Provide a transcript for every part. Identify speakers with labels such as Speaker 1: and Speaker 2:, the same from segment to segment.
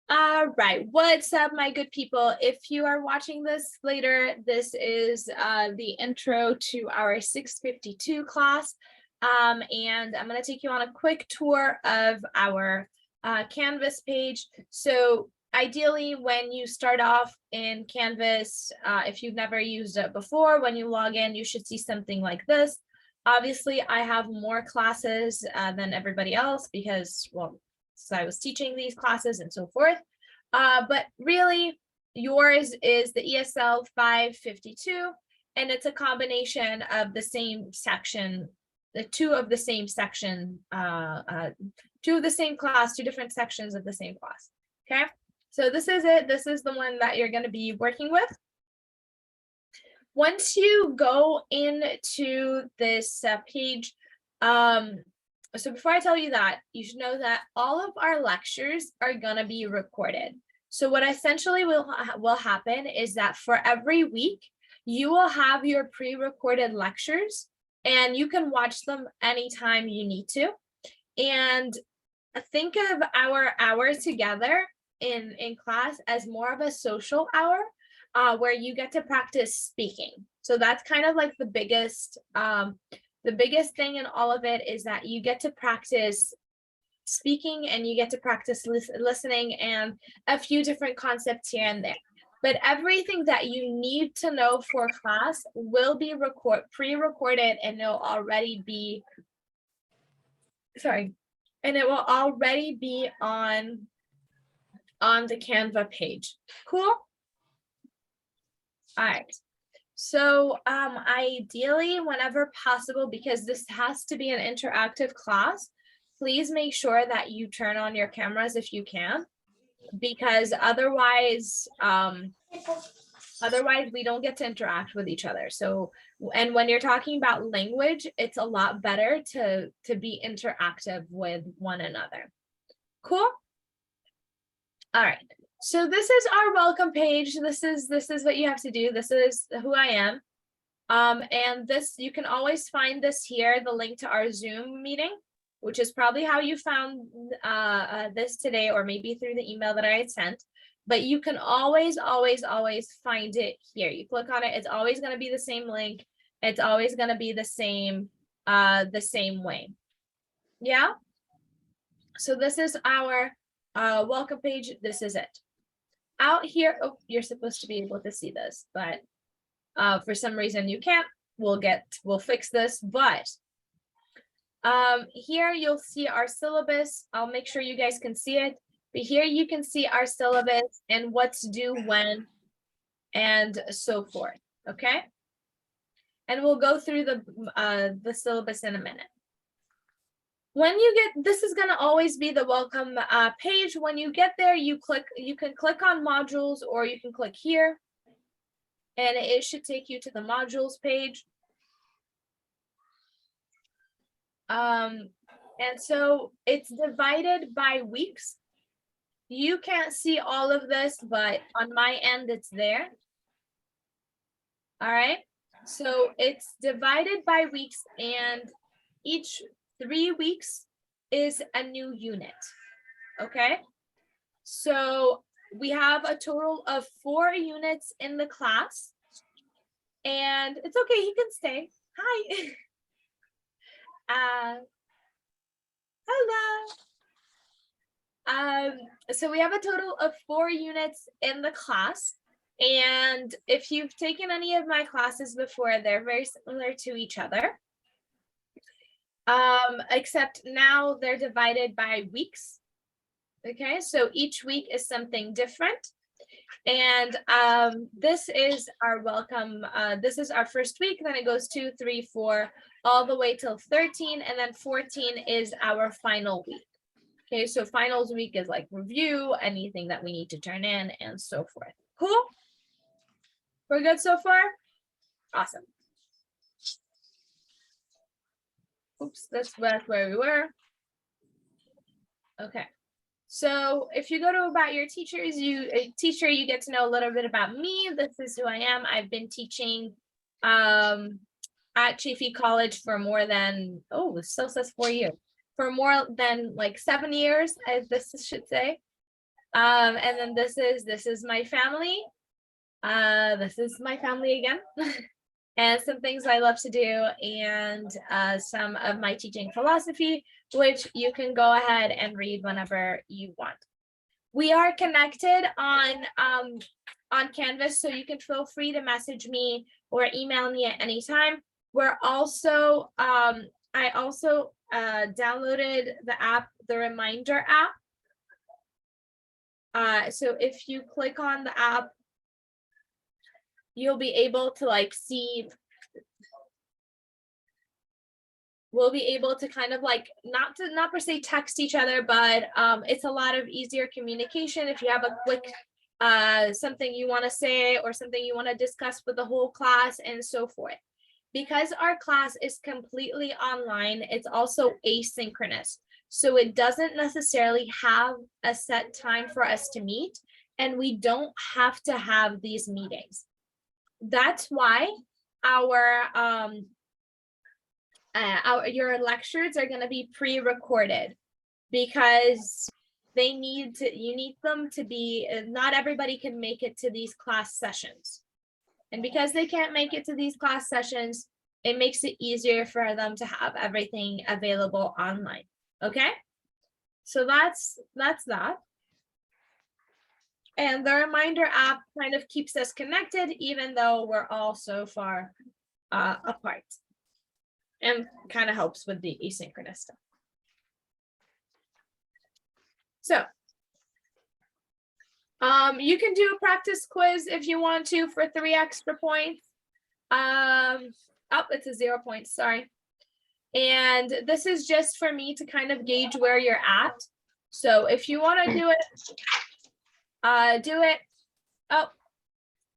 Speaker 1: All right, what's up, my good people? If you are watching this later, this is the intro to our 652 class. And I'm going to take you on a quick tour of our Canvas page. So ideally, when you start off in Canvas, if you've never used it before, when you log in, you should see something like this. Obviously, I have more classes than everybody else because, well, so I was teaching these classes and so forth. But really, yours is the ESL 552, and it's a combination of the same section, two of the same class, two different sections of the same class. Okay, so this is it. This is the one that you're going to be working with. Once you go into this page, so before I tell you that, you should know that all of our lectures are going to be recorded. So what essentially will happen is that for every week, you will have your pre-recorded lectures and you can watch them anytime you need to. And think of our hour together in class as more of a social hour where you get to practice speaking. So that's kind of like the biggest thing in all of it is that you get to practice speaking and you get to practice listening and a few different concepts here and there. But everything that you need to know for class will be pre-recorded, and it'll already be, and it will already be on the Canva page. Cool? All right. So ideally, whenever possible, because this has to be an interactive class, please make sure that you turn on your cameras if you can, because otherwise we don't get to interact with each other. So, and when you're talking about language, it's a lot better to be interactive with one another. Cool? All right. So this is our welcome page. This is what you have to do. This is who I am. And this, you can always find this here, the link to our Zoom meeting, which is probably how you found this today, or maybe through the email that I had sent. But you can always find it here. You click on it, it's always going to be the same link. It's always going to be the same way. Yeah. So this is our welcome page. This is it. Out here, oh, you're supposed to be able to see this, but for some reason you can't. We'll fix this. But here you'll see our syllabus. I'll make sure you guys can see it. But here you can see our syllabus and what's due when and so forth. Okay. And we'll go through the syllabus in a minute. When you get, this is going to always be the welcome page. When you get there, you can click on modules, or you can click here and it should take you to the modules page. And so it's divided by weeks. You can't see all of this, but on my end, it's there. All right. So it's divided by weeks, and each 3 weeks is a new unit. Okay. So we have a total of 4 units in the class, and it's okay, you can stay. Hi. Hello. So we have a total of 4 units in the class, and if you've taken any of my classes before, they're very similar to each other. Except now they're divided by weeks. Okay, so each week is something different. And this is our welcome. This is our first week, then it goes 2, 3, 4, all the way till 13, and then 14 is our final week. Okay, so finals week is like review, anything that we need to turn in, and so forth. Cool? We're good so far? Awesome. Oops, that's where we were. Okay. So if you go to about your teachers, you get to know a little bit about me. This is who I am. I've been teaching at Chaffee College for more than, oh, it still says 4 years. For more than like 7 years, as this should say. And then this is my family. This is my family again. And some things I love to do, and some of my teaching philosophy, which you can go ahead and read whenever you want. We are connected on Canvas, so you can feel free to message me or email me at any time. We're also, I also downloaded the app, the Reminder app. So if you click on the app, you'll be able to like see, we'll be able to kind of like not per se text each other, but it's a lot of easier communication if you have a quick something you want to say or something you want to discuss with the whole class and so forth. Because our class is completely online, it's also asynchronous. So it doesn't necessarily have a set time for us to meet, and we don't have to have these meetings. That's why your lectures are going to be pre-recorded, because you need them to be, not everybody can make it to these class sessions. And because they can't make it to these class sessions, it makes it easier for them to have everything available online. Okay, so that's that. And the Reminder app kind of keeps us connected, even though we're all so far apart, and kind of helps with the asynchronous stuff. So you can do a practice quiz if you want to for 3 extra points. Oh, it's a 0 points, sorry. And this is just for me to kind of gauge where you're at. So if you want to do it, do it. Oh,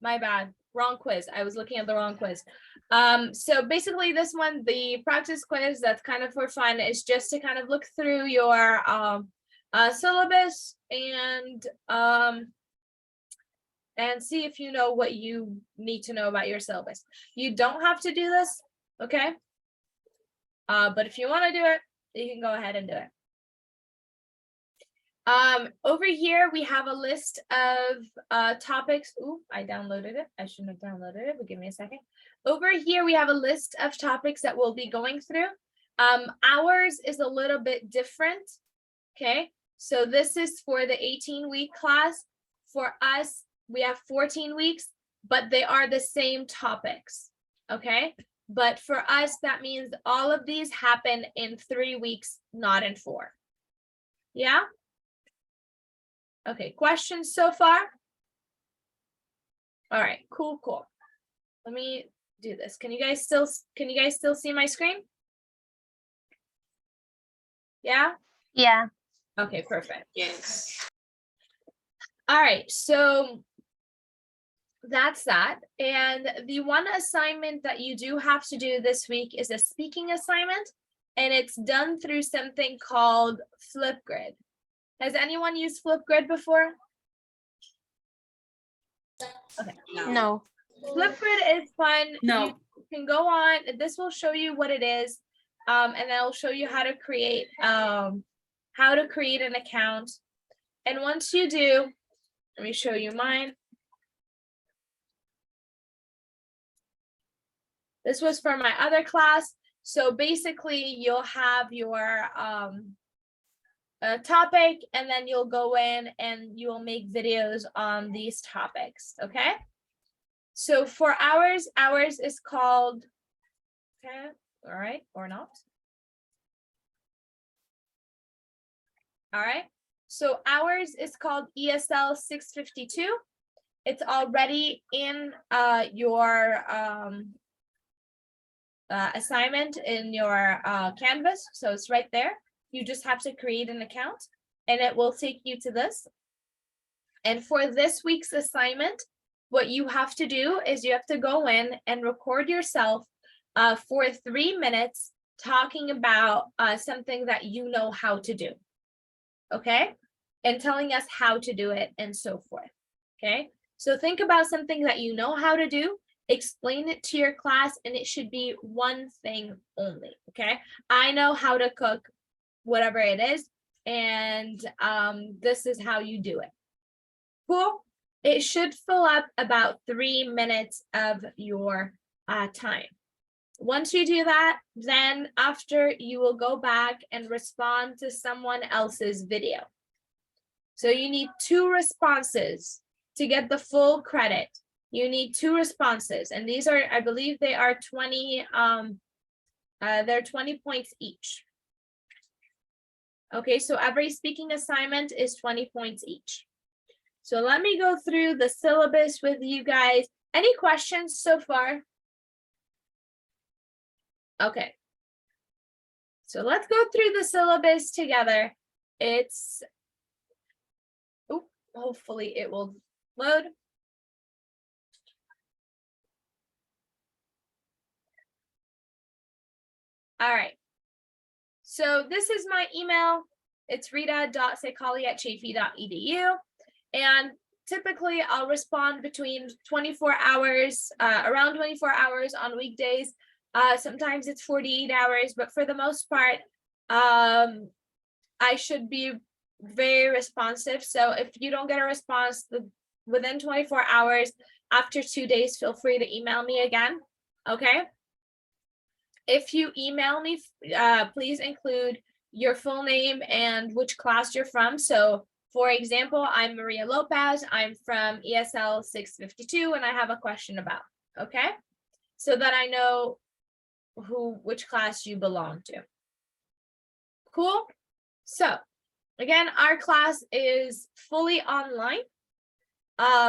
Speaker 1: my bad, wrong quiz. I was looking at the wrong quiz. So basically this one, the practice quiz, that's kind of for fun, is just to kind of look through your syllabus and see if you know what you need to know about your syllabus. You don't have to do this, okay? But if you want to do it, you can go ahead and do it. Over here, we have a list of topics. Ooh, I downloaded it. I shouldn't have downloaded it, but give me a second. Over here, we have a list of topics that we'll be going through. Ours is a little bit different, okay? So this is for the 18-week class. For us, we have 14 weeks, but they are the same topics, okay? But for us, that means all of these happen in 3 weeks, not in 4. Yeah? Okay, questions so far? All right, cool. Let me do this. Can you guys still see my screen? Yeah?
Speaker 2: Yeah.
Speaker 1: Okay, perfect.
Speaker 3: Yes.
Speaker 1: All right, so that's that. And the one assignment that you do have to do this week is a speaking assignment, and it's done through something called Flipgrid. Has anyone used Flipgrid before? Okay.
Speaker 2: No.
Speaker 1: Flipgrid is fun.
Speaker 3: No.
Speaker 1: You can go on. This will show you what it is, and then I'll show you how to create an account. And once you do, let me show you mine. This was for my other class. So basically, you'll have your topic, and then you'll go in and you will make videos on these topics. Okay. So for ours is called, okay, all right, or not. All right. So ours is called ESL 652. It's already in your assignment in your Canvas. So it's right there. You just have to create an account and it will take you to this. And for this week's assignment, what you have to do is you have to go in and record yourself for 3 minutes talking about something that you know how to do. Okay? And telling us how to do it and so forth. Okay? So think about something that you know how to do, explain it to your class, and it should be one thing only. Okay? I know how to cook whatever it is, and this is how you do it. Cool. It should fill up about 3 minutes of your time. Once you do that, then after you will go back and respond to someone else's video. So you need 2 responses to get the full credit. You need 2 responses, and these are, I believe they are 20, they're 20 points each. Okay, so every speaking assignment is 20 points each. So let me go through the syllabus with you guys. Any questions so far? Okay. So let's go through the syllabus together. It's, oh, hopefully it will load. All right. So this is my email. It's rita.sekali@chaffey.edu. And typically I'll respond between 24 hours, around 24 hours on weekdays. Sometimes it's 48 hours, but for the most part, I should be very responsive. So if you don't get a response within 24 hours, after 2 days, feel free to email me again, okay? If you email me, please include your full name and which class you're from. So for example, I'm Maria Lopez. I'm from ESL 652 and I have a question about, okay? So that I know which class you belong to. Cool? So again, our class is fully online.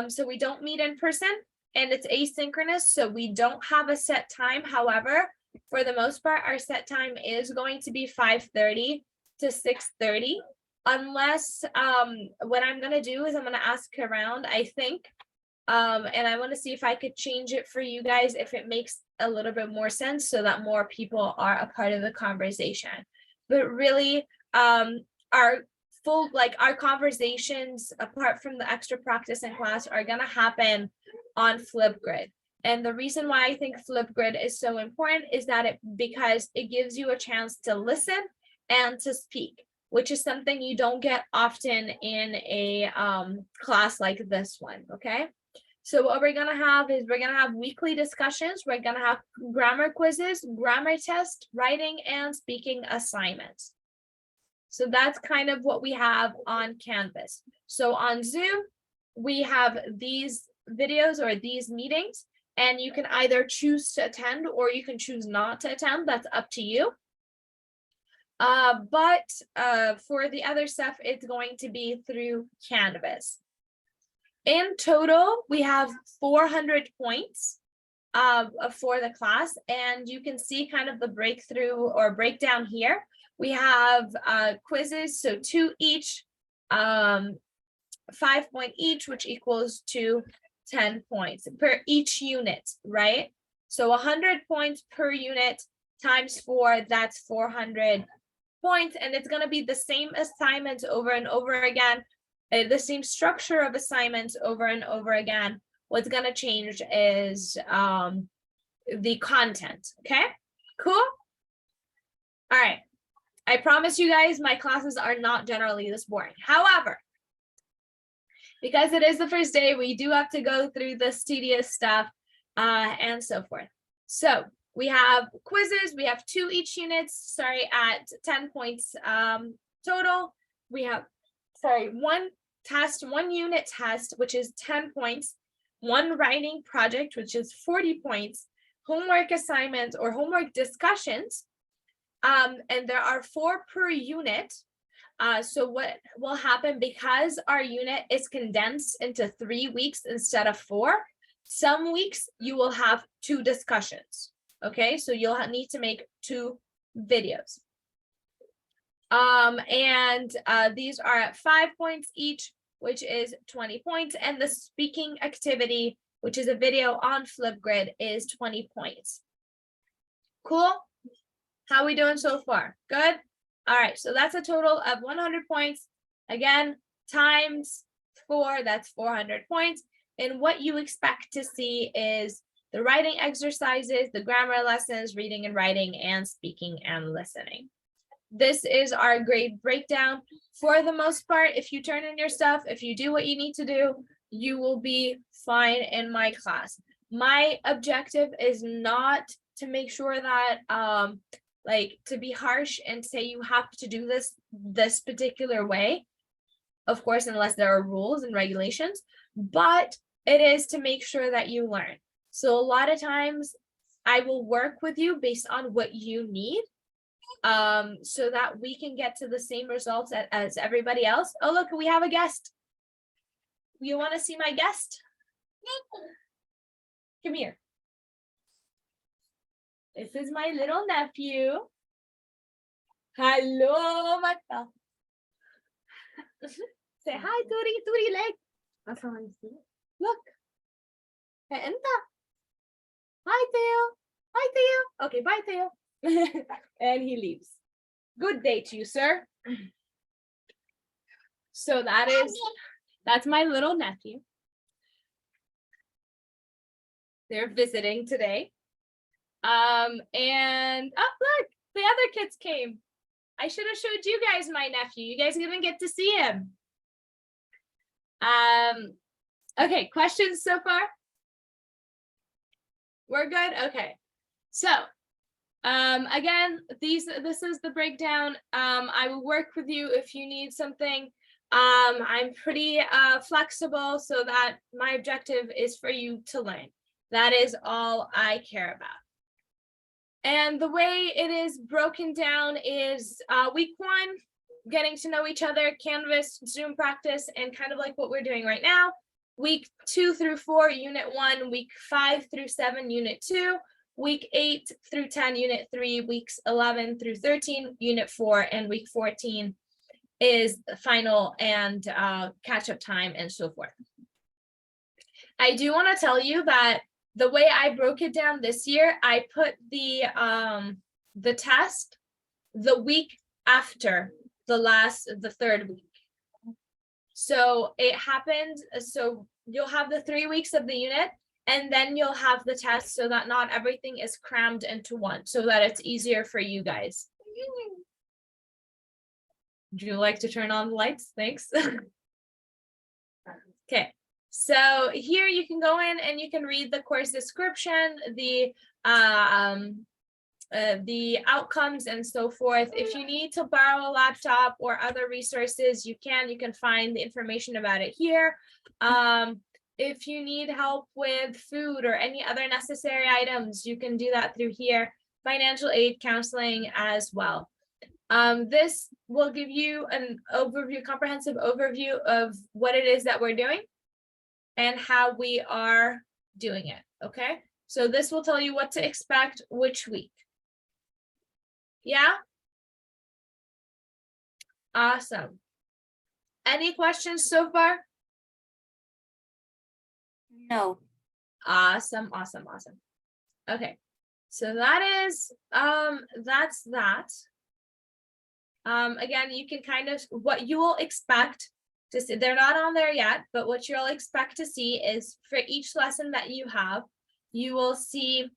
Speaker 1: So we don't meet in person and it's asynchronous. So we don't have a set time. However, for the most part, our set time is going to be 5:30 to 6:30. Unless what I'm going to do is I'm going to ask around, I think, and I want to see if I could change it for you guys if it makes a little bit more sense so that more people are a part of the conversation. But really, our conversations, apart from the extra practice in class, are going to happen on Flipgrid. And the reason why I think Flipgrid is so important is that because it gives you a chance to listen and to speak, which is something you don't get often in a class like this one, okay? So what we're gonna have is we're gonna have weekly discussions, we're gonna have grammar quizzes, grammar tests, writing and speaking assignments. So that's kind of what we have on Canvas. So on Zoom, we have these videos or these meetings, and you can either choose to attend or you can choose not to attend. That's up to you. But for the other stuff, it's going to be through Canvas. In total, we have 400 points for the class, and you can see kind of the breakthrough or breakdown here. We have quizzes, so 2 each, 5 point each, which equals to 10 points per each unit, right? So 100 points per unit times 4, that's 400 points, and it's going to be the same assignments over and over again, the same structure of assignments over and over again. What's going to change is the content, okay? Cool? All right. I promise you guys, my classes are not generally this boring. However, because it is the first day, we do have to go through this tedious stuff and so forth. So we have quizzes, we have 2 each units, at 10 points total. We have, 1 unit test, which is 10 points, 1 writing project, which is 40 points, homework assignments or homework discussions, and there are 4 per unit. So what will happen, because our unit is condensed into 3 weeks instead of 4, some weeks you will have 2 discussions, okay? So you'll need to make 2 videos. These are at 5 points each, which is 20 points, and the speaking activity, which is a video on Flipgrid, is 20 points. Cool? How are we doing so far? Good? All right, so that's a total of 100 points. Again, times 4, that's 400 points. And what you expect to see is the writing exercises, the grammar lessons, reading and writing, and speaking and listening. this is our grade breakdown. For the most part, if you turn in your stuff, if you do what you need to do, you will be fine in my class. My objective is not to make sure that like to be harsh and say you have to do this particular way, of course, unless there are rules and regulations, but it is to make sure that you learn. So a lot of times I will work with you based on what you need, so that we can get to the same results as everybody else. Oh, look, we have a guest. You want to see my guest? Come here. This is my little nephew. Hello, Mata. Say hi, Turi leg. That's how I see it. Look. Hey, Enta. Hi, Theo. Hi, Theo. Okay, bye, Theo. And he leaves. Good day to you, sir. So that's my little nephew. They're visiting today. And oh, look, the other kids came. I should have showed you guys my nephew. You guys didn't get to see him. Okay, questions so far? We're good? Okay. So, again, this is the breakdown. I will work with you if you need something. I'm pretty flexible, so that my objective is for you to learn. That is all I care about. And the way it is broken down is week 1, getting to know each other, Canvas, Zoom practice, and kind of like what we're doing right now. Week 2 through 4, Unit 1, week 5 through 7, Unit 2, week 8 through 10, Unit 3, weeks 11 through 13, Unit 4, and week 14 is final and catch-up time and so forth. I do want to tell you that the way I broke it down this year, I put the test the week after the third week. So it happened, so you'll have the 3 weeks of the unit, and then you'll have the test, so that not everything is crammed into one, so that it's easier for you guys. Would you like to turn on the lights? Thanks. Okay. So here you can go in and you can read the course description, the outcomes and so forth. If you need to borrow a laptop or other resources, you can find the information about it here. If you need help with food or any other necessary items, you can do that through here. Financial aid, counseling as well. This will give you an overview, comprehensive overview of what it is that we're doing and how we are doing it, okay? So this will tell you what to expect which week. Yeah? Awesome. Any questions so far?
Speaker 2: No.
Speaker 1: Awesome, awesome, awesome. Okay, so that is, that's that. Again, you can kind of, what you will expect to see, they're not on there yet, but what you'll expect to see is for each lesson that you have, you will see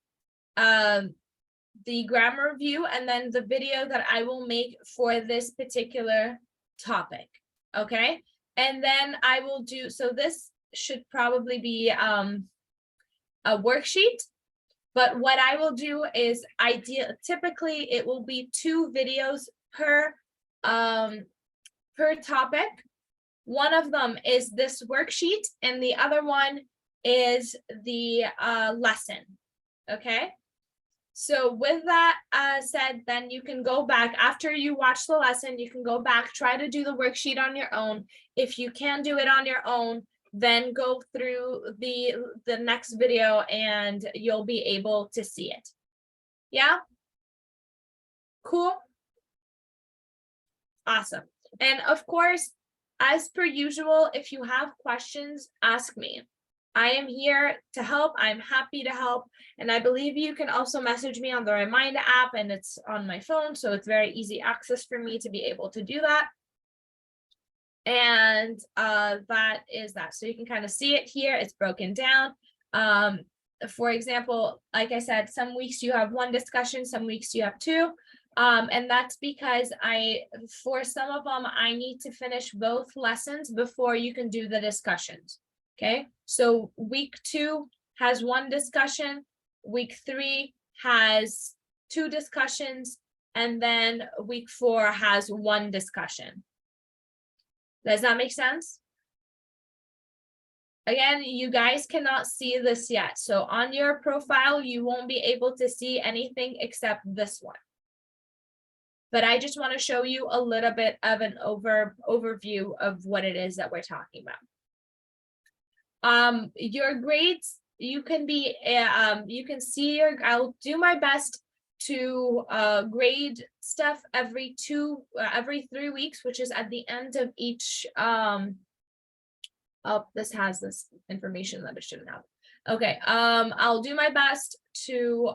Speaker 1: the grammar review and then the video that I will make for this particular topic, okay? And then I will do, so this should probably be a worksheet, but what I will do is typically it will be 2 videos per topic. One of them is this worksheet and the other one is the lesson, okay? So with that said, then you can go back after you watch the lesson, you can go back, try to do the worksheet on your own. If you can do it on your own, then go through the next video and you'll be able to see it. Yeah? Cool? Awesome. And of course, as per usual, if you have questions, ask me. I am here to help. I'm happy to help. And I believe you can also message me on the Remind app, and it's on my phone, so it's very easy access for me to be able to do that. And that is that. So you can kind of see it here. It's broken down. For example, like I said, some weeks you have 1 discussion, some weeks you have 2. And that's because for some of them, I need to finish both lessons before you can do the discussions. Okay, so week 2 has 1 discussion, week 3 has 2 discussions, and then week 4 has 1 discussion. Does that make sense? Again, you guys cannot see this yet. So on your profile, you won't be able to see anything except this one. But I just want to show you a little bit of an overview of what it is that we're talking about. Your grades, you can see I'll do my best to grade stuff every 3 weeks, which is at the end of each oh, this has this information that it shouldn't have. Okay, I'll do my best to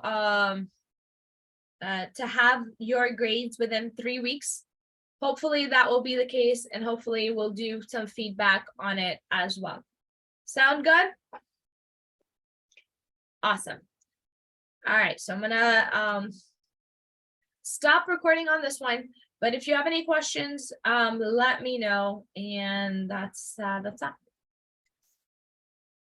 Speaker 1: have your grades within 3 weeks. Hopefully that will be the case, and hopefully we'll do some feedback on it as well. Sound good? Awesome. All right, so I'm gonna stop recording on this one, but if you have any questions, let me know, and that's that.